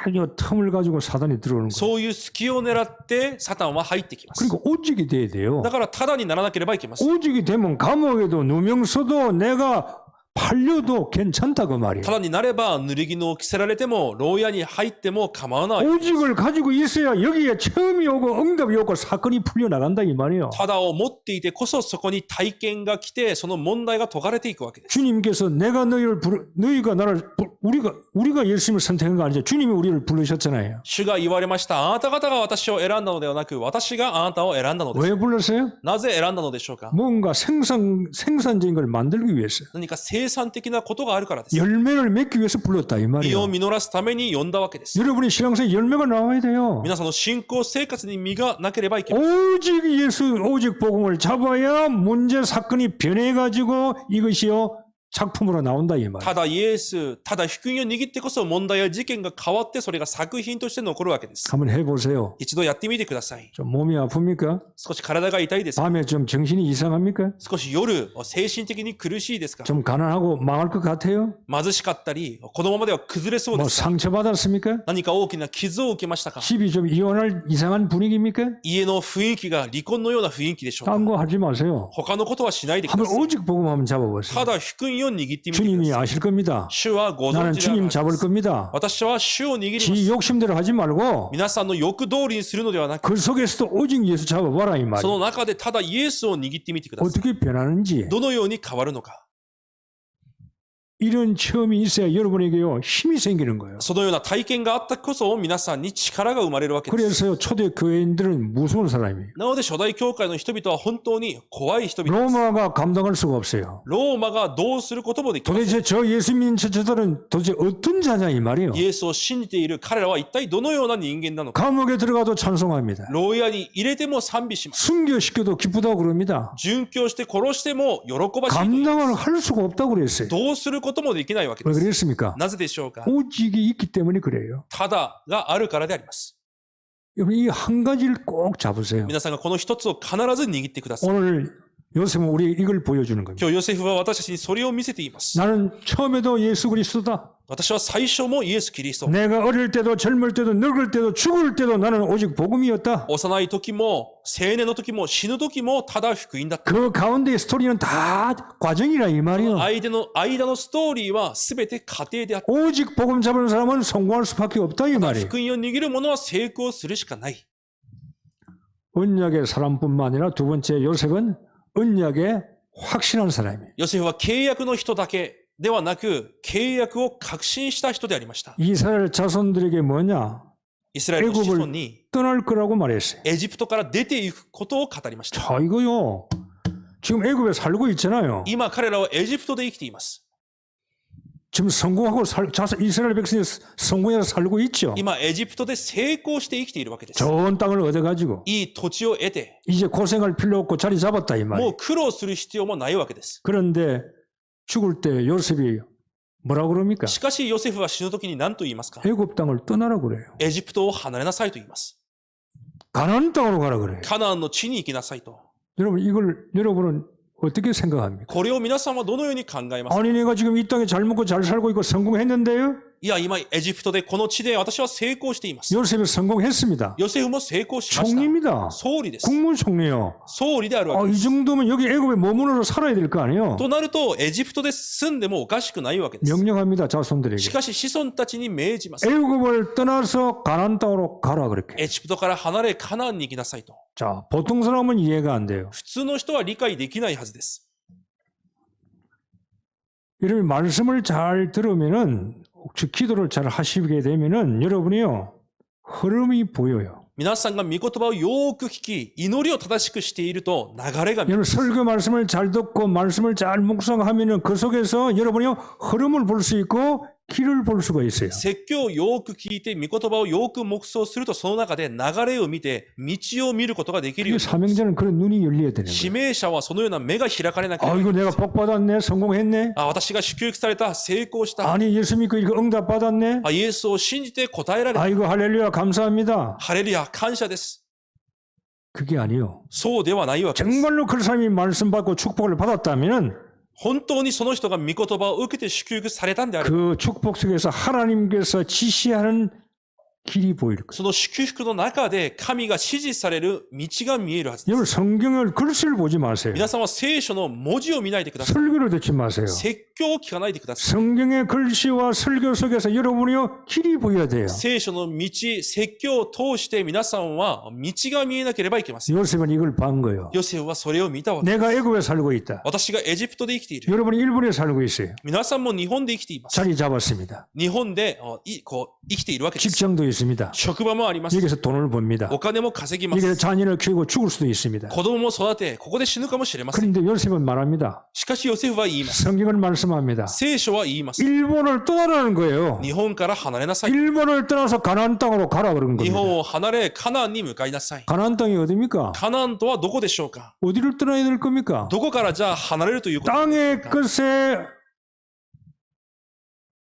い。 이 틈을 가지고 사단이 들어오는 거예요. そういう隙を狙ってサタンは入ってきます。 그러니까 오직이 돼야 돼요. だからただにならなければいけません。 오직이 되면 감옥에도 누명 써도 내가 팔려도 괜찮다 그 말이에요. ただになれば、濡れ衣を着せられても、牢屋に入っても構わない。 오직을 가지고 있어야 여기에 처음이 오고 응답이 오고 사건이 풀려나간다 이 말이에요. ただを持っていてこそそこに体験が来て、その問題が解かれていくわけです。 주님께서 내가 너희가 나를 우리가 예수님을 선택한 거 아니죠. 주님이 우리를 부르셨잖아요. 主が言われました。あなた方が私を選んだのではなく、私があなたを選んだのです。 왜 불렀어요? なぜ選んだのでしょうか？ 뭔가 생산적인 걸 만들기 위해서. 何か生産的なことがあるからです。 열매를 맺기 위해서 불렀다 이 実を 말이에요. 実らすために呼んだわけです。 여러분의 신앙생활 열매가 나와야 돼요. 皆さんの信仰生活に実がなければいけません。 오직 복음을 잡아야 문제 사건이 변해가지고 이것이요 작품으로 나온다 이 말이에요. ただイエス、ただ福音を握ってこそ問題や事件が変わって、それが作品として残るわけです。 한번 해보세요. 一度やってみてください。 좀 몸이 아픕니까? 少し体が痛いですか？ 밤에 좀 정신이 이상합니까? 少し夜、精神的に苦しいですか？ 좀 가난하고 망할 것 같아요? 貧しかったり、このままでは崩れそうで 뭐 すか？ 상처받았습니까? 何か大きな傷を受けましたか？ 집이 좀 이혼할 이상한 분위기입니까? 家の雰囲気が離婚のような雰囲気でしょうか？ 딴 거 하지 마세요. 他のことはしないでくだ 한번 さい。 오직 복음 한번 잡아보세요. ただ福音を握ってみてください。 주님이 아실 겁니다. 主はご 나는 存知であ 주님 る 잡을 겁니다. 私は主を握りま 지 す。 욕심대로 하지 말고 皆さんの欲通りにするのではなく、 그 속에서도 오직 예수 잡아봐라 이 そ 말이에요. の中でただイエスを握ってみてください。 어떻게 변하는지 どのように変わるのか。 이런 체험이 있어야 여러분에게요 힘이 생기는 거예요. そのような体験があったこそ皆さんに力が生まれるわけです。 그래서요 초대 교회인들은 무서운 사람이에요. なので初代教会の人々は本当に怖い人々です。 로마가 감당할 수가 없어요. ローマがどうすることもできません。 도대체 저 예수 믿는 저들은 도대체 어떤 자냐 이 말이에요. イエスを信じている彼らは一体どのような人間なのか。 감옥에 들어가도 찬송합니다. 牢屋に入れても賛美します。 순교시켜도 기쁘다고 그럽니다. 殉教して殺しても喜ばしいと言います。 감당을 할 수가 없다고 그랬어요. どうすることもできないわけ 왜 です。 그랬습니까? なぜでしょうか？ 오직이 있기 때문에 그래요. ただがあるからであります。 여러분 이 한 가지를 꼭 잡으세요. 皆さんがこの一つを必ず握ってください。 오늘 요셉은 우리 이걸 보여주는 겁니다. 今日ヨセフは私たちにそれを見せています。 나는 처음에도 예수 그리스도다. 私は最初もイエス・キリスト。 내가 어릴 때도 젊을 때도 늙을 때도 죽을 때도 나는 오직 복음이었다. 幼い時も、青年の時も、死ぬ時も、ただ福音だった。 그 가운데의 스토리는 다 과정이라 이 말이요. 間のストーリーは全て過程であった。 오직 복음 잡은 사람은 성공할 수밖에 없다 이 말이에요. 福音を握る者は成功するしかない。 언약의 사람뿐만 아니라 두 번째 요셉은 언약의 확신한 사람이에요. ヨセフは契約の人だけではなく、契約を確信した人でありました。 이스라엘 자손들에게 뭐냐? イスラエルの子孫に 떠날 거라고 말했어요. エジプトから出ていくことを語りました。 자 이거요. 지금 애굽에 살고 있잖아요. 今彼らはエジプトで生きています。 지금 성공하고 이스라엘 백성이 성공해서 살고 있죠. 今エジプトで成功して生きているわけです。 좋은 땅을 얻어가지고 いい土地を得て、 이제 고생할 필요 없고 자리 잡았다 이 も 말이에요. う苦労する必要もないわけです。 그런데 죽을 때 요셉이 뭐라고 그럽니까? しかしヨセフは死ぬ時に何と言いますか？ 애굽 땅을 떠나라고 그래요. エジプトを離れなさいと言います。 가나안 땅으로 가라 그래요. カナンの地に行きなさいと。 여러분은 어떻게 생각합니까? これを皆さんはどのように考えますか？ 아니 내가 지금 이 땅에 잘 먹고 잘 살고 있고 성공했는데요. いや、今エジプトでこの地で私は成功しています。 요셉이 성공했습니다. ヨセフも成功しました。 총리입니다. 総理です。 국무총리요. 総理であるわけ 이 です。 정도면 여기 애굽에 머무르러 살아야 될 거 아니에요. となると、エジプトで住んでもおかしくないわけです。 명령합니다. 자손들에게. しかし子孫たちに命じます。 애굽을 떠나서 가나안 땅으로 가라 그렇게. エジプトから離れカナンに行きなさいと。 자, 보통 사람은 이해가 안 돼요. 普通の人は理解できないはずです。 여러분 말씀을 잘 들으면은 혹시 기도를 잘 하시게 되면은 여러분이요 흐름이 보여요. 皆さんが御言葉をよーく聞き、祈りを正しくしていると流れが見え 여러분 ます。 설교 말씀을 잘 듣고 말씀을 잘 묵상하면은 그 속에서 여러분이요 흐름을 볼 수 있고 길을 볼 수가 있어요. 説教をよーく聞いて、御言葉をよーく黙想すると、その中で流れを見て、道を見ることができるよう 이 になります。 사명자는 그런 눈이 열려야 되는 指 거예요. 名者はそのような目が開かれなければ 아 いけ 이거 ない。 내가 복 받았네, 성공했네. 私が祝福された、成功した。 아니 예수 믿고 이거 응답 받았네. イエスを信じて答えられた。 아이고 할렐루야 감사합니다. ハレルヤ、感謝です。 그게 아니요. そうではないわけです。 정말로 그 사람이 말씀 받고 축복을 받았다면은 本当にその人が御言葉を受けて祝福されたんであれば、 그 축복 속에서 하나님께서 지시하는 길이 보일 거예요. その祝福の中で神が指示される道が見えるはずで 여러분 す。 성경을 글씨를 보지 마세요. 皆さんは聖書の文字を見ないでください。 설교를 듣지 마세요. 説教を聞かないでください。 성경의 글씨와 설교 속에서 여러분이요 길이 보여야 돼요. 聖書の道、説教を通して皆さんは道が見えなければいけません。 요셉은 이걸 본 거예요. ヨセフはそれを見たわけ。 내가 애굽에 살고 있다. 私がエジプトで生きている。 여러분이 일본에 살고 있어요. 皆さんも日本で生きています。 자리 잡았습니다. 日本でこう生きているわけです。 직장도 있습니다. 職場もあります。 여기서 돈을 법니다. お金も稼ぎま 여기서 す。 자녀를 키우고 죽을 수도 있습니다. 子供も育て、ここで死ぬかもしれません。 그런데 요셉은 말합니다. しかしヨセフは言います。 성경은 말씀합니다. 聖書は言います。 일본을 떠나라는 거예요. 日本から離れなさい。 일본을 떠나서 가나안 땅으로 가라 그런 日 겁니다. 本を離れ、カナンに向かいなさい。 가나안 땅이 어디입니까? カナンとはどこでしょうか？ 어디를 떠나야 될 겁니까? どこからじゃあ離れるということですか？ 땅의 것에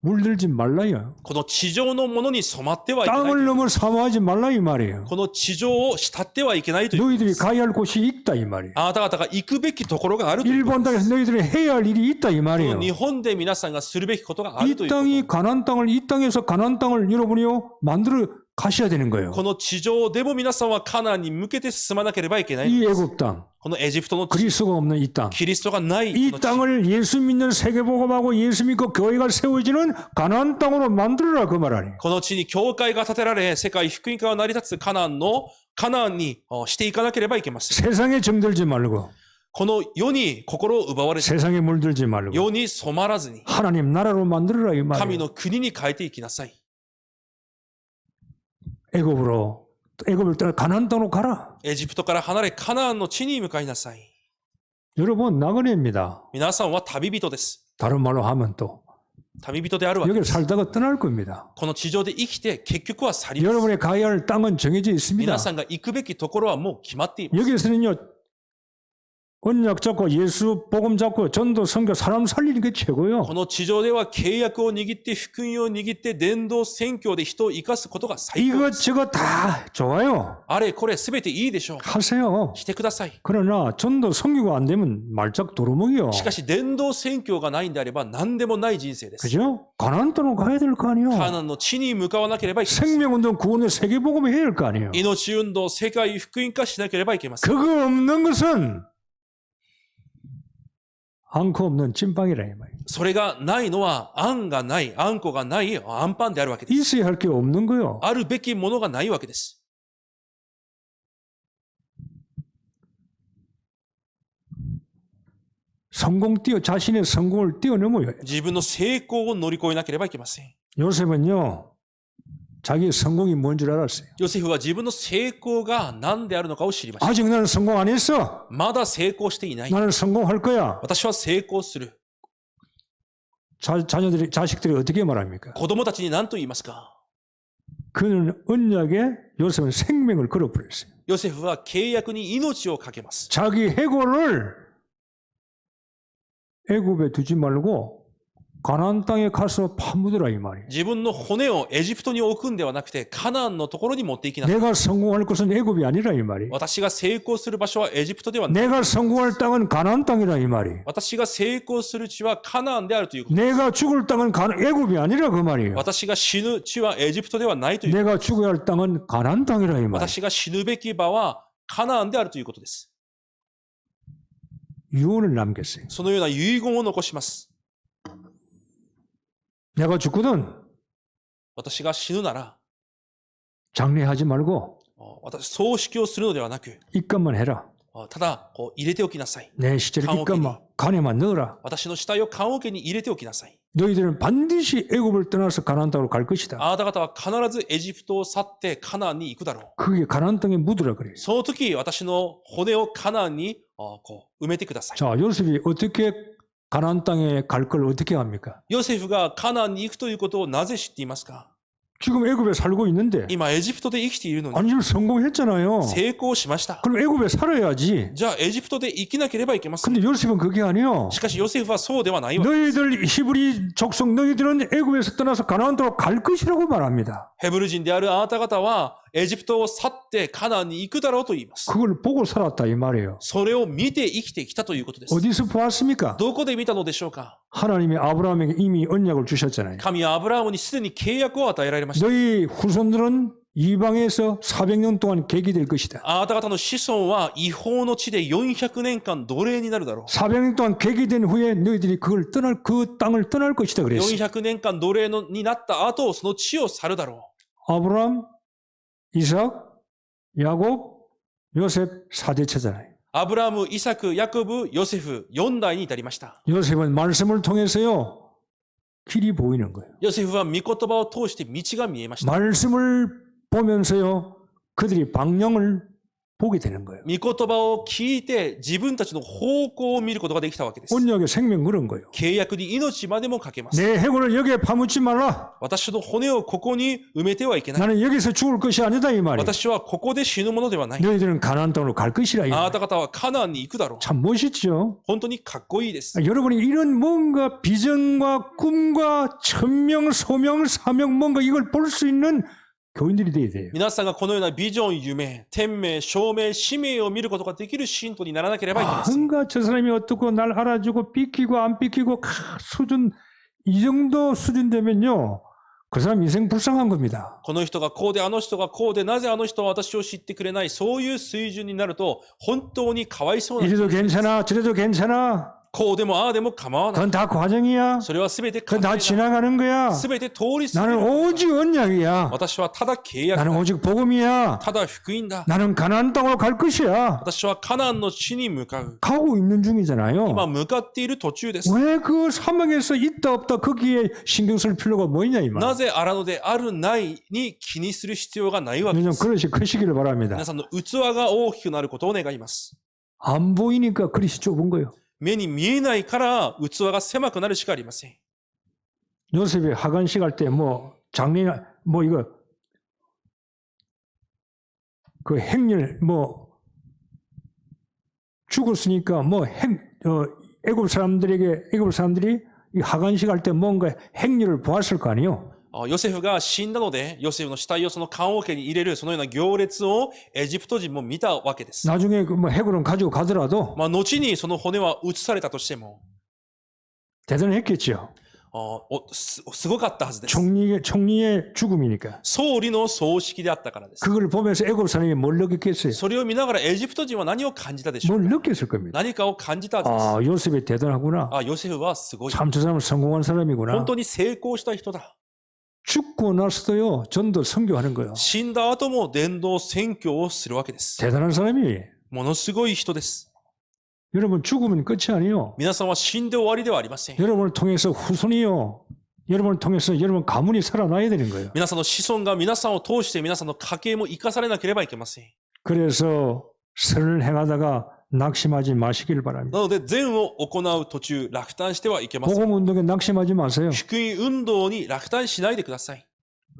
물들지 말라요. この地上のものに染まってはいけないとい 땅을 う。 너무 사모하지 말라 이 말이에요. この地上を慕ってはいけないという。 너희들이 가야 할 곳이 있다 이 말이에요. あなた方が行くべきところがあるということ 일본 です 땅에서 너희들이 해야 할 일이 있다 이 こ 말이에요. の日本で皆さんがするべきことがある 이 ということ。 땅이 가나안 땅을 이 땅에서 가나안 땅을 여러분이요 만들어 가셔야 되는 거예요. この地上でも皆さんはカナンに向けて進まなければいけない。 이 애굽 땅, このエジプトの地、 그리스도가 없는 이 땅, キリストがないこ 이 の地 땅을 예수 믿는 세계복음하고 예수 믿고 교회가 세워지는 가나안 땅으로 만들어라 그 말 아니에요. この地に教会が建てられ、世界福音化が成り立つカナンにしていかなければいけません。 세상에 정들지 말고 この世に心を奪われて、 세상에 물들지 말고 世に染まらずに、 하나님 나라로 만들어라 이 神 말이에요. の国に変えていきなさい。 애굽을 떠나 가나안 땅으로 가라. エジプトから離れ、カナンの地に向かいなさい。 여러분 나그네입니다. 皆さんは旅人です。 다른 말로 하면 또 旅人であるわけ 여기 です。 살다가 떠날 겁니다. この地上で生きて、結局は去ります。 여러분의 가야 할 땅은 정해져 있습니다. 皆さんが行くべきところはもう決まっています。 여기서는요 언약 잡고 예수 복음 잡고 전도 선교 사람 살리는 게 최고요. この地上では契約を握って福音を握って伝道宣教で人を生かすことが最高です 이것저것 다 좋아요. あれこれすべていいでしょう 하세요. してください 그러나 전도 선교가 안 되면 말짝 도루묵이요. しかし伝道宣教がないんであれば何でもない人生です 그죠? 가나안 땅으로 가야 될 거 カ 아니에요. ナンの地に向かわなければいけません 생명운동 구원의 세계복음 해야 될 거 아니에요. 命運動世界福音化しなければいけません 그거 없는 것은 안고 없는 찐빵이라 이 말이에요. それがないのはあんがないあんこがないあんパンであるわけです 있어야 할 게 없는 거요. あるべきものがないわけです 자신의 성공을 뛰어넘어요. 自分の成功を乗り越えなければいけません 요셉은요, 자기 성공이 뭔 줄 알았어요. ヨセフは自分の成功が何であるのかを知りました 아직 나는 성공 안 했어. まだ成功していない 나는 성공할 거야. 私は成功する 자식들이 어떻게 말합니까? 子供たちに何と言いますか 그는 언약에 요셉은 생명을 걸어버렸어요. ヨセフは契約に命をかけます 자기 해골을 애굽에 두지 말고 가나안 땅에 가서 파묻으라 이 말이에요. 自分の骨をエジプトに置くんではなくてカナンのところに持っていきなさい 내가 성공할 곳은 애굽이 아니라 이 말이에요. 私が成功する場所はエジプトではない 내가 성공할 땅은 가나안 땅이라 이 말이에요. 私が成功する地はカナンであるということ 내가 죽을 땅은 애굽이 아니라 그 말이에요. 私が死ぬ地はエジプトではないという 내가 죽어야 할 땅은 가나안 땅이라 이 말이에요. 私が死ぬべき場はカナンであるということです 유언을 남겼어요. そのような遺言を残します 내가 죽거든 私が死ぬなら 장례하지 말고 私葬式をするのではなく 입감만 해라. ただこう入れておきなさい 내 시절에 입감만 간에만 넣어라. 私の死体を棺桶に入れておきなさい 너희들은 반드시 애굽을 떠나서 가나안 땅으로 갈 것이다. あなた方は必ずエジプトを去ってカナンに行くだろう 그게 가나안 땅에 묻으라 그래요. その時私の骨をカナンにこう埋めてください 자, 요셉이 어떻게 가나안 땅에 갈 걸 어떻게 합니까? ヨセフがカナンに行くということをなぜ知っていますか 지금 애굽에 살고 있는데 今エジプトで生きているのに 아니 지금 성공했잖아요. 成功しました 그럼 애굽에 살아야지. じゃあエジプトで生きなければいけません 근데 요셉은 그게 아니요. しかしヨセフはそうではないわ 너희들 히브리 족속 너희들은 애굽에서 떠나서 가나안 땅으로 갈 것이라고 말합니다. ヘブル人であるあなた方はエジプトを去ってカナンに行くだろうと言います 그걸 보고 살았다 이 말이에요. それを見て生きてきたということです 어디서 보았습니까? どこで見たのでしょうか 하나님이 아브라함에게 이미 언약을 주셨잖아요. 神はアブラハムにすでに契約を与えられました。 너희 후손들은 이방에서 400년 동안 객이 될 것이다. あなた方の子孫は違法の地で400年間奴隷になるだろう。 400년 동안 객이 된 후에 너희들이 그 땅을 떠날 것이다 그랬어요. 400年間奴隷になった後、その地を去るだろ 아브라함, 이삭, 야곱, 요셉 4대체잖아요. う。アブラム、イサク、ヤコブ、ヨセフ、4代に至りました。 요셉은 말씀을 통해서요. 길이 보이는 거예요. ヨセフは御言葉を通して道が見えました。 말씀을 보면서요. 그들이 방향을 보게 되는 거예요. 御言葉を聞いて自分たちの方向を見ることができたわけです。 언약의 생명 그런 거예요. 契約に命までもかけます。 내 해골을 여기에 파묻지 말라. 私の骨をここに埋めてはいけない。 나는 여기서 죽을 것이 아니다 이 말이에요. 私はここで死ぬものではない。 너희들은 가나안 땅으로 갈 것이라. 이 あな 말이에요. た方はカナンに行くだろう。 참 멋있죠. 本当にかっこいいです。 여러분이 이런 뭔가 비전과 꿈과 천명, 소명, 사명 뭔가 이걸 볼 수 있는 교인들이 돼야 돼요. 皆さんがこのようなビジョン、夢、天命、証明、使命を見ることができる信徒にならなければいけません。 뭔가 저 사람이 어떻고 날 알아주고 삐끼고 안 삐끼고 수준 이 정도 수준 되면요. 그 사람 인생 불쌍한 겁니다. この人がこうで、あの人がこうで、なぜあの人は私を知ってくれない、そういう水準になると、本当にかわいそうな。 이래도 괜찮아 저래도 괜찮아 こうでもああでも構わない。 그건 다 과정이야 それはすべて 그건 다 지나가는 거야 すべて通り過ぎ 나는 る。 오직 언약이야 私はただ契約 나는 だ。 오직 복음이야 ただ福音だ。 나는 가나안 땅으로 갈 것이야 私はカナンの地に向かう。 가고 있는 중이잖아요 今向かっている途中です。 왜 그 사막에서 있다 없다 거기에 신경 쓸 필요가 뭐 있냐 이 말. なぜあらのであるないに気にする必要がないわけで 요즘 す。 그릇이 크시기를 바랍니다. 皆さんの器が大きくなることを願います。 안 보이니까 그릇이 좁은 거예요. 目に見えないから器が狭くなるしかありません。 요셉이 하간식 할 때 뭐 장례나 뭐 이거 그 행렬 뭐 죽었으니까 뭐 애굽 사람들이 이 하간식 할 때 뭔가 행렬을 보았을 거 아니에요. ヨセフが死んだので、ヨセフの死体をその棺桶に入れるそのような行列をエジプト人も見たわけです。 나중에 그 뭐 해골은 가지고 가더라도 後にその骨は移されたとしても、 대단했겠죠. すごかったはずです。 총리의 죽음이니까. 総理の葬式であったからです。 그걸 보면서 애굽 사람이 뭘 느꼈겠어요? それを見ながらエジプト人は何を感じたでしょう。 뭘 느꼈을 겁니다. 何かを感じたはずです。 아, 요셉이 대단하구나. ヨセフはすごい。 참 저 사람은 성공한 사람이구나. 本当に成功した人だ。 죽고 나서도요, 전도 선교하는 거예요. 死んだ後も伝道宣教をするわけです。 대단한 사람이에요. ものすごい人です。 여러분 죽으면 끝이 아니에요. 皆さんは死んで終わりではありません。 여러분을 통해서 후손이요. 여러분을 통해서 여러분 가문이 살아나야 되는 거예요. 皆さんの子孫が皆さんを通して皆さんの家系も生かされなければいけません。 그래서 선을 행하다가 낙심하지 마시길 바랍니다. なので善を行う途中落胆してはいけません。 복음 운동에 낙심하지 마세요. 福音運動に落胆しないでください。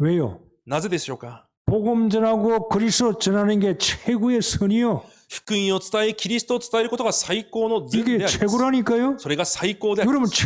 왜요? なぜでしょうか。 복음 전하고 그리스도 전하는 게 최고의 선이요. 福音を伝え、キリストを伝えることが最高の善 이게 であります。 최고라니까요. それが最高でありま 여러분 す。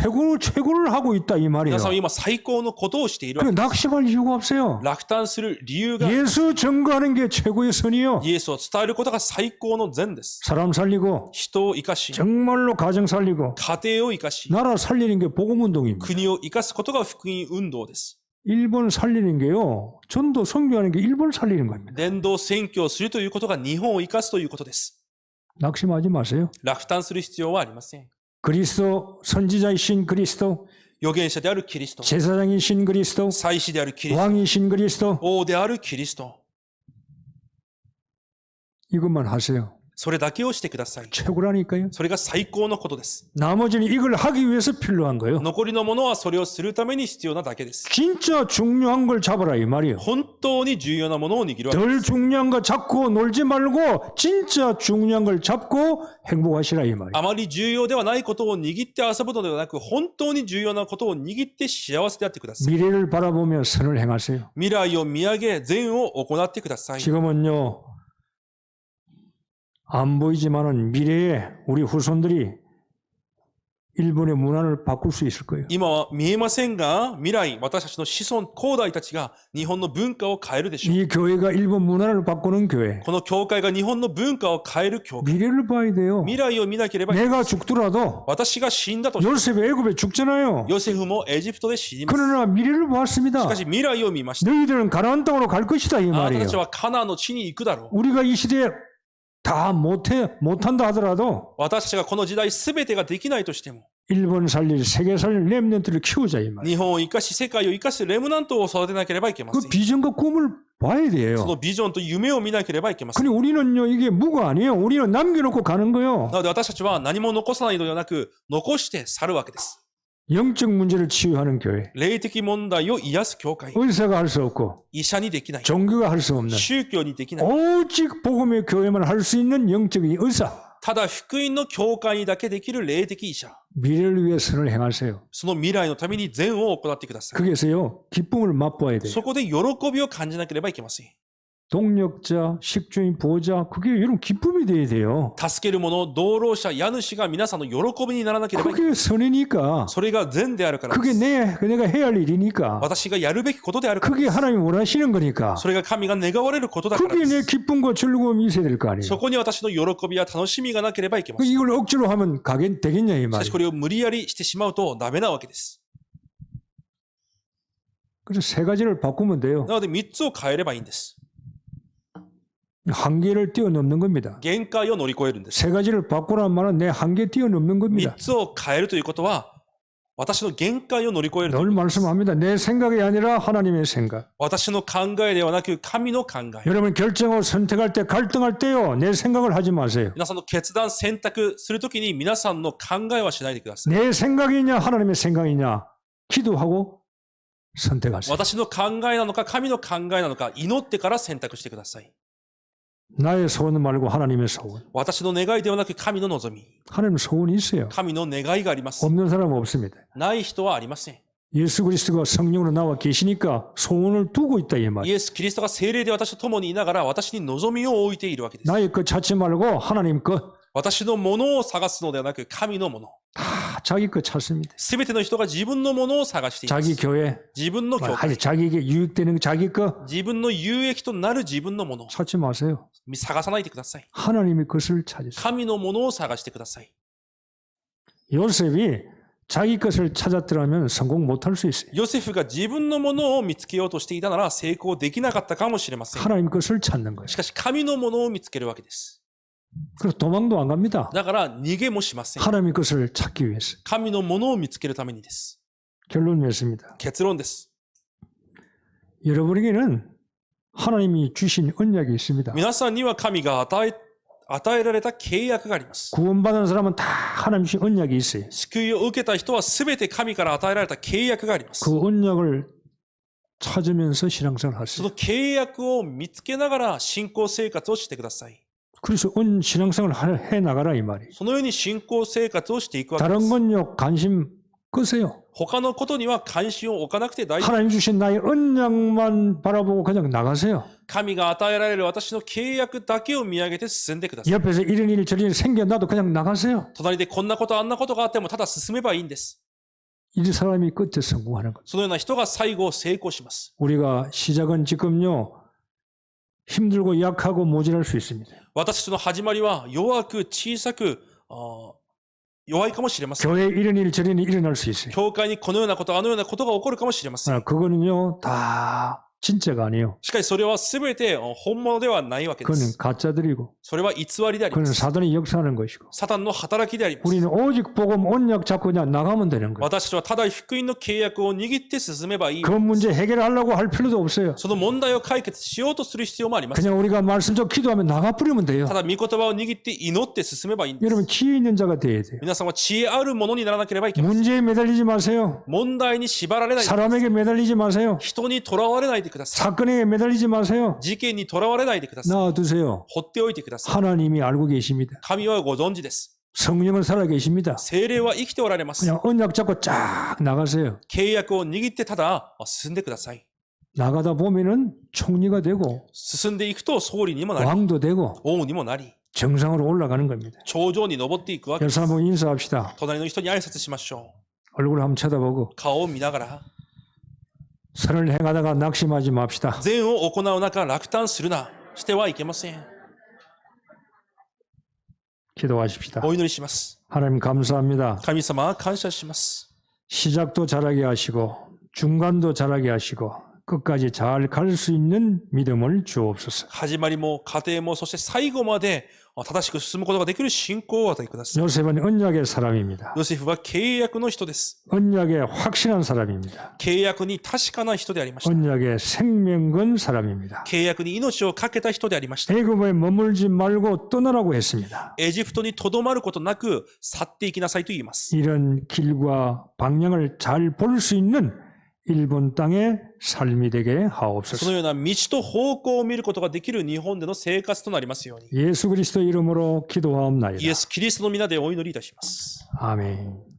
최고를 하고 있다 이 말이에요. 皆さんは今最高のことをしているわ 그 けです。 낙심할 이유가 없어요. 落胆する理由が、 예수 증거하는 게 최고의 선이요. イエスを伝えることが最高の善です。 사람 살리고 人を生かし、 정말로 가정 살리고 家庭を生かし、 나라 살리는 게 복음 운동입니다. 国を生かすことが福音運動です。 일본 살리는 게요. 전도 선교하는 게 일본 살리는 겁니다. 伝道宣教をするということが日本を生かすということです。 낙심하지 마세요. 落胆する必要はありません。 그리스도 선지자이신 그리스도, 預言者であるキリスト、 제사장이신 그리스도, 祭司であるキリスト、 왕이신 그리스도 王であるキリスト、 이것만 하세요. それだけをしてください。 최고라니까요. それが最高のことです。 나머지는 이걸 하기 위해서 필요한 거예요. 残りのものはそれをするために必要なだけです。 진짜 중요한 걸 잡아라 이 말이에요. 本当に重要なものを握るわけです。 덜 중요한 거 잡고 놀지 말고 진짜 중요한 걸 잡고 행복하시라 이 말이에요. あまり重要ではないことを握って遊ぶのではなく、本当に重要なことを握って幸せであってください。 미래를 바라보며 선을 행하세요. 未来を見上げ、善を行ってください。 지금은요. 안 보이지만은 미래에 우리 후손들이 일본의 문화를 바꿀 수 있을 거예요. 今は見えませんが、未来、私たちの子孫、後代たちが日本の文化を変えるでしょう。 이 교회가 일본 문화를 바꾸는 교회. この教会が日本の文化を変える教会。 미래를 봐야 돼요. 未来を見なければいけない。 내가 죽더라도 私が死んだとしても、 요셉이 애굽에 죽잖아요. ヨセフもエジプトで死にます。 그러나 미래를 し 봤습니다. かし未来を見ました。 너희들은 가나안 땅으로 갈 것이다 이 あなた 말이에요. たちはカナンの地に行くだろう。 우리가 이 시대에 다 못한다 하더라도 私たちがこの時代全てができないとしても、 일본 살릴 세계 살릴 렘넌트를 키우자 이 말이에요. 日本を生かし、世界を生かすレムナントを育てなければいけませ 그 ん。 비전과 꿈을 봐야 そ 돼요. のビジョンと夢を見なければいけません。 근데 우리는요 이게 무가 아니에요. 우리는 남겨놓고 가는 거예요. なので私たちは何も残さないのではなく、残して去るわけです。 영적 문제를 치유하는 교회. 霊的問題を癒す教会。 의사가 할 수 없고 医者にできない。 종교가 할 수 없는 宗教にできない。 오직 복음의 교회만 할 수 있는 영적인 의사. ただ福音の教会にだけできる霊的医者。 미래를 위해 선을 행하세요. その未来のために善を行ってください。 거기에서요 기쁨을 맛보아야 돼요. そこで喜びを感じなければいけません。 동력자, 식주인, 보호자 그게 여러분 기쁨이 돼야 돼요. 助ける者、道路者、家主が皆さんの喜びにならなければいけない。 그게 선이니까. それが善であるからで 그게 す。 내가 해야 할 일이니까. 私がやるべきことであるからで 그게 す。 하나님이 원하시는 거니까. それが神が願われることだからで 그게 내 す。 기쁨과 즐거움이 있어야 될 거 そ 아니에요. こに私の喜びや楽しみがなければいけません。 이걸 억지로 하면 되겠냐 이 しかし 말이에요. これを無理やりしてしまうとダメなわけです。 그래서 세 가지를 바꾸면 돼요. なので3つを変えればいいんです。 한계를 뛰어넘는 겁니다. 限界を乗り越えるんです。 세 가지를 바꾸란 말은 내 한계 뛰어넘는 3 겁니다. つを変えるということは、私の限界を乗り越えるという 늘 ことです。 말씀합니다. 내 생각이 아니라 하나님의 생각. 私の考えではなく神の考え。 여러분 결정하고 선택할 때 갈등할 때요. 내 생각을 하지 마세요. 皆さんの決断、選択するときに皆さんの考えはしないでください。 내 생각이냐 하나님의 생각이냐 기도하고 선택하세요. 私の考えなのか神の考えなのか祈ってから選択してください。 나의 소원 말고 하나님의 소원. 私の願いではなく神の望み。 하나님 소원이 있어요. 神の願いがあります。 없는 사람은 없습니다. ない人はありません。 예수 그리스도가 성령으로 나와 계시니까 소원을 두고 있다 이 イ 말이에요. エス・キリストが聖霊で私と共にいながら私に望みを置いているわけです。 나의 것 찾지 말고 하나님 것. 私のものを探すのではなく神のもの。 다 자기 것 찾습니다. すべての人が自分のものを探していま 자기 す。 교회. 自分の教会。 자기에게 유익되는 자기 것 自分の有益となる自分のもの。 찾지 마세요. 探さないでください。 하나님의 것을 찾으세요. 神のものを探してください。 요셉이 자기 것을 찾았더라면 성공 못할 수 있어요. ヨセフが自分のものを見つけようとしていたなら成功できなかったかもしれません。 하나님 것을 찾는 거예요. しかし神のものを見つけるわけです。 그래서 도망도 안 갑니다. だから逃げもしません。 하나님의 것을 찾기 위해서. 神のものを見つけるためにです。 결론이 맺습니다. 結論です。 여러분에게는 하나님이 주신 언약이 있습니다. 皆さんには神が与えられた契約があります。 구원받은 사람은 다 하나님 주신 언약이 있어요. 救いを受けた人は全て神から与えられた契約があります。 그 언약을 찾으면서 신앙생활을 その 하세요. 契約を見つけながら信仰生活をしてください。 그래서 신앙생활을 해 나가라 이 말이에요. そのように信仰生活をしていくわけで 다른 す。 건요 관심 끄세요. 他のことには関心を置かなくて大丈夫。 하나님 주신 나의 언약만 바라보고 그냥 나가세요. 神が与えられる私の契約だけを見上げて進んでください。 옆에서 이런 일 저런 일 생겨나도 그냥 나가세요. 隣でこんなことあんなことがあってもただ進めばいいんです。 이 사람이 끝에 성공하는 거죠. そのような人が最後成功します。 우리가 시작은 지금요 힘들고 약하고 모질할 수 있습니다. 私たちの始まりは弱く小さく弱いかもしれません。 교회에 이런 일 저런 일 일어날 수 있어요. 教会にこのようなこと、あのようなことが起こるかもしれません。 그거는요 다 진짜가 아니에요. しかしそれは全て本物ではないわけで 그거는 す。 가짜들이고 それは偽りでありま 그거는 す。 사단이 역사하는 것이고 サタンの働きであります。 우리는 오직 복음 언약 잡고 그냥 나가면 되는 거예요. 私たちはただ福音の契約を握って進めばいい。 그 문제 해결하려고 할 필요도 없어요. その問題を解決しようとする必要もありません。 그냥 우리가 말씀적 기도하면 나가버리면 돼요. ただ御言葉を握って祈って進めばいいんです。 여러분 지혜 있는 자가 돼야 돼요. 皆さんは知恵あるものにならなければいけません。 문제에 매달리지 마세요. 問題に縛られないでください。 사람에게 매달리지 마세요. 人にとらわれないでください。 사건에 매달리지 마세요. 事件にとらわれないでください。 놔두세요. 放っておいてください。 하나님이 알고 계십니다. 神はご存知です。 성령은 살아 계십니다. 聖霊は生きておられます。 그냥 언약 잡고 쫙 나가세요. 契約を握ってただ進んでください。 나가다 보면은 총리가 되고 進んでいくと総理にもなり、 왕도 되고 王にもなり、 정상으로 올라가는 겁니다. 頂上に登っていくわけです。 옆 사람 보고 인사합시다. 隣の人に挨拶しましょ 얼굴 한번 쳐다보고 う。顔を見ながら、 선을 행하다가 낙심하지 맙시다. 善を行う中、落胆するな。してはいけません。 기도하십시다. お祈りします。 하나님 감사합니다. 神様、感謝します。 시작도 잘하게 하시고 중간도 잘하게 하시고 끝까지 잘 갈 수 있는 믿음을 주옵소서. 始まりも、過程も、そして最後まで正しく進むことができる信仰をお与えください。 요셉은 언약의 사람입니다. ヨセフは契約の人です。 언약에 확실한 사람입니다. 契約に確かな人でありました。 언약에 생명 건 사람입니다. 契約に命を懸けた人でありました。 애굽에 머물지 말고 떠나라고 했습니다. エジプトにとどまることなく去っていきなさいと言います。 이런 길과 방향을 잘 볼 수 있는 일본 땅의 삶이 되게 その 하옵소서. ような道と方向を見ることができる日本での生活となりますように。 예수 그리스도 이름으로 イエ 기도하옵나이다. ス・キリストの皆でお祈りいたします。 아멘.